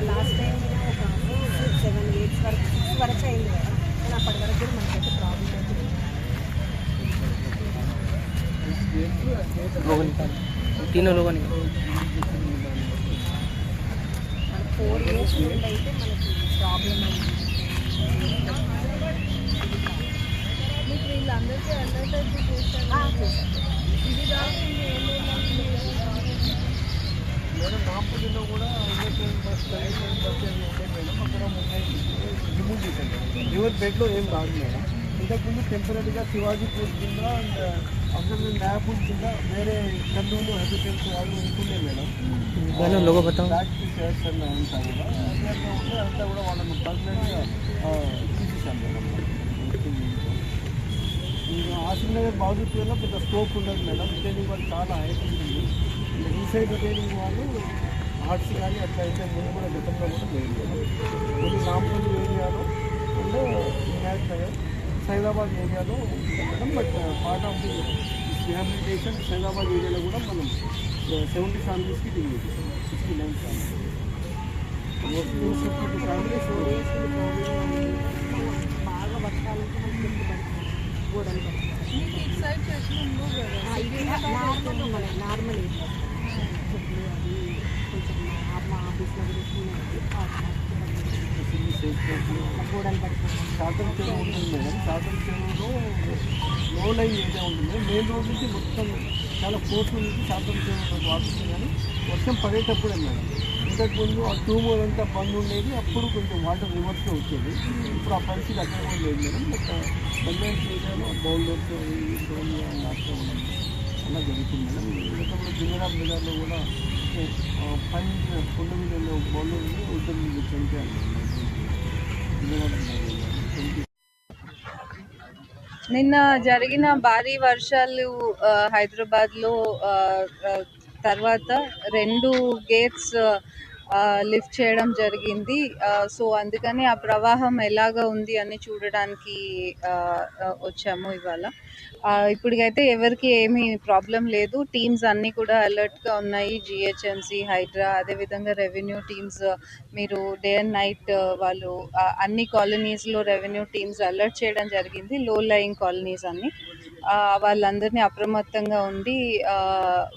Last time 7 8 వరకు అయింది కదా, కానీ అప్పటి వరకు కూడా మనకైతే ప్రాబ్లం तीनों लोगों ने 4 years నుండి అయితే మనకి ప్రాబ్లం అయింది. మీకు వీళ్ళందరికీ అలర్ట్ అయితే చేశారు. ఇది కాకుండా మేడం నాంపల్లిలో కూడా బస్ మేడం అక్కడ రిమూవ్ చేశాను. రివర్ బెడ్లో ఏం రాదు మేడం. ఇంతకుముందు టెంపరీగా శివాజీపూర్ కింద అండ్ అసలు నాగపూర్ కింద వేరే కర్నూలు హెబిటెన్స్ వాళ్ళు ఉంటుండే మేడం. ప్రాక్టీస్ చేస్తాను అంతా కూడా ఉంటే అంతా కూడా వాళ్ళని పర్మనెంట్గా తీసేసాను మేడం. ఇంకా ఆసిఫ్నగర్ బాజుపూర్లో పెద్ద స్కోప్ ఉండదు మేడం. రిటైనింగ్ వాళ్ళు చాలా హైట్ ఉంటుంది. ఈ సైడ్ రిటైనింగ్ వాళ్ళు ఆర్ట్స్ కానీ అట్లా అయితే ముందు కూడా గతంలో కూడా లేదు మేడం. కొన్ని నాంపల్లి ఏరియాలో అండ్ వినాయక్ నగర్ సైదాబాద్ ఏరియాలో ఉంటుంది madam. But part of the rehabilitation Saidabad ఏరియాలో కూడా మనం 70 ఫ్యామిలీస్కి డిగ్రీ 69 ఫ్యామిలీస్ 250 ఫ్యామిలీస్ బాగా వర్షాలు గోడలు మీకు ఇటు సైడ్ చెట్లు ఉండవు కదా. నార్మల్ చెట్లు అది కొంచెం మా ఆఫీస్లో గోడలు పడుతుంది. శాతం చెరువు ఉంటుంది మేడం. శాతం చెరువులో లో లైన్ ఏరియా ఉంటుంది. మెయిన్ రోడ్ నుంచి మొత్తం చాలా ఫోర్స్ నుంచి శాతం చెరువు వాడుతుంది. కానీ వర్షం పడేటప్పుడే మేడం. ఇంతకుముందు ఆ ట్యూబ్ అంతా బంద్ ఉండేది. అప్పుడు కొంచెం వాటర్ రివర్స్లో వచ్చేది. ఇప్పుడు ఆ పరిస్థితి అక్కడ కూడా లేదు మేడం. బట్ కళ్యాణ్ ఏరియాలో బౌల్డర్స్ నాటుతూ ఉండడం అలా జరుగుతుంది మేడం. గతంలో జింగరాబ్ బజార్లో కూడా పైన కొండ మీద బౌల్డర్ ఉద్దరు చనిపోయారు. నిన్న జరిగిన భారీ వర్షాలు హైదరాబాద్లో తర్వాత 2 గేట్స్ లిఫ్ట్ చేయడం జరిగింది. సో అందుకని ఆ ప్రవాహం ఎలాగా ఉంది అని చూడడానికి వచ్చాము ఇవాళ. ఇప్పటికైతే ఎవరికి ఏమీ ప్రాబ్లం లేదు. టీమ్స్ అన్నీ కూడా అలర్ట్గా ఉన్నాయి. జిహెచ్ఎంసి, హైడ్రా, అదేవిధంగా రెవెన్యూ టీమ్స్, మీరు డే అండ్ నైట్ వాళ్ళు అన్ని కాలనీస్లో రెవెన్యూ టీమ్స్ అలర్ట్ చేయడం జరిగింది. లో లయింగ్ కాలనీస్ అన్ని వాళ్ళందరినీ అప్రమత్తంగా ఉండి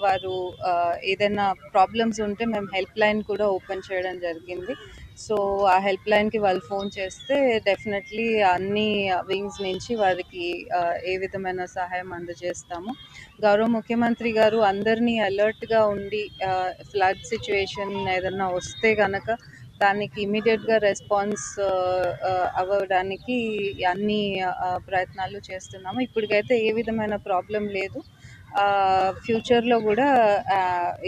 వారు ఏదైనా ప్రాబ్లమ్స్ ఉంటే మేము హెల్ప్ లైన్ కూడా ఓపెన్ చేయడం జరిగింది. సో ఆ హెల్ప్ లైన్కి వాళ్ళు ఫోన్ చేస్తే డెఫినెట్లీ అన్ని వింగ్స్ నుంచి వారికి ఏ విధమైన సహాయం అందజేస్తాము. గౌరవ ముఖ్యమంత్రి గారు అందరినీ అలర్ట్గా ఉండి ఫ్లడ్ సిచ్యువేషన్ ఏదన్నా వస్తే కనుక దానికి ఇమీడియట్గా రెస్పాన్స్ అవ్వడానికి అన్ని ప్రయత్నాలు చేస్తున్నాము. ఇప్పటికైతే ఏ విధమైన ప్రాబ్లం లేదు. ఫ్యూచర్లో కూడా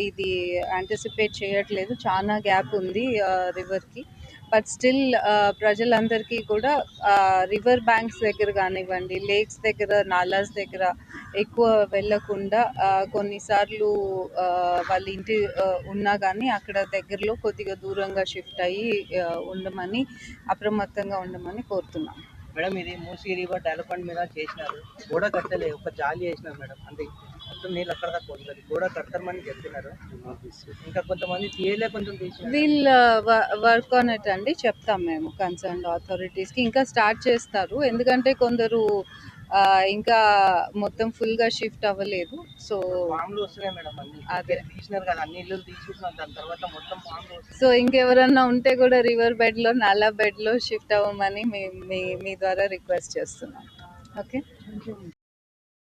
ఇది యాంటిసిపేట్ చేయట్లేదు. చాలా గ్యాప్ ఉంది రివర్కి. బట్ స్టిల్ ప్రజలందరికీ కూడా రివర్ బ్యాంక్స్ దగ్గర కానివ్వండి, లేక్స్ దగ్గర, నాలాస్ దగ్గర ఎక్కువ వెళ్ళకుండా కొన్నిసార్లు వాళ్ళ ఇంటి ఉన్నా కానీ అక్కడ దగ్గరలో కొద్దిగా దూరంగా షిఫ్ట్ అయ్యి ఉండమని, అప్రమత్తంగా ఉండమని కోరుతున్నాం. మేడం, ఇది మూసీ రివర్ డెవలప్మెంట్ మీద చేసినారు. గోడ కట్టలే, ఒక జాలి చేసినారు మేడం. అంటే మొత్తం నీళ్ళు అక్కడ దాకా వస్తుంది. గోడ కడతారని చెప్తున్నారు. ఇంకా కొంతమంది తీయలే, కొంచెం తీసి వీల్ వర్క్ ఆన్ ఇట్ అండి. చెప్తాం మేము కన్సర్న్ అథారిటీస్కి. ఇంకా స్టార్ట్ చేస్తారు, ఎందుకంటే కొందరు ఇంకా మొత్తం ఫుల్గా షిఫ్ట్ అవ్వలేదు. సో పాములు వస్తున్నాయి మేడం. అదే తీసినారు కదా, అన్ని ఇల్లు తీసుకుంటున్నారు. దాని తర్వాత మొత్తం పాములు. సో ఇంకెవరన్నా ఉంటే కూడా రివర్ బెడ్లో, నాలా బెడ్లో షిఫ్ట్ అవ్వమని మీ ద్వారా రిక్వెస్ట్ చేస్తున్నాం. ఓకే.